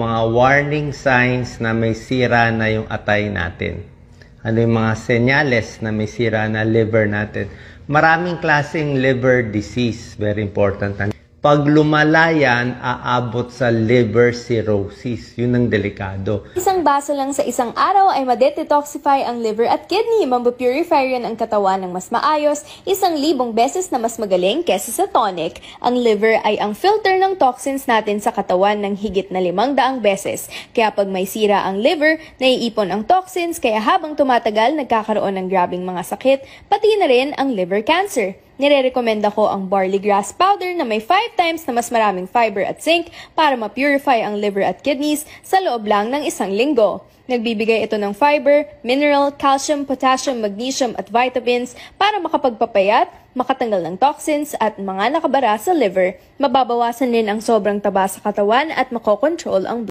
Mga warning signs na may sira na yung atay natin. Ano yung mga senyales na may sira na liver natin. Maraming klaseng liver disease, very important. Pag lumala yan, aabot sa liver cirrhosis. Yun ang delikado. Isang baso lang sa isang araw ay ma-detoxify ang liver at kidney. Mampu-purify yan ang katawan ng mas maayos, 1,000 beses na mas magaling kesa sa tonic. Ang liver ay ang filter ng toxins natin sa katawan ng higit na 500 beses. Kaya pag may sira ang liver, naiipon ang toxins, kaya habang tumatagal, nagkakaroon ng grabing mga sakit, pati na rin ang liver cancer. Nire-recommenda ko ang barley grass powder na may 5 times na mas maraming fiber at zinc para ma-purify ang liver at kidneys sa loob lang ng 1 linggo. Nagbibigay ito ng fiber, mineral, calcium, potassium, magnesium at vitamins para makapagpapayat, makatanggal ng toxins at mga nakabara sa liver. Mababawasan din ang sobrang taba sa katawan at makokontrol ang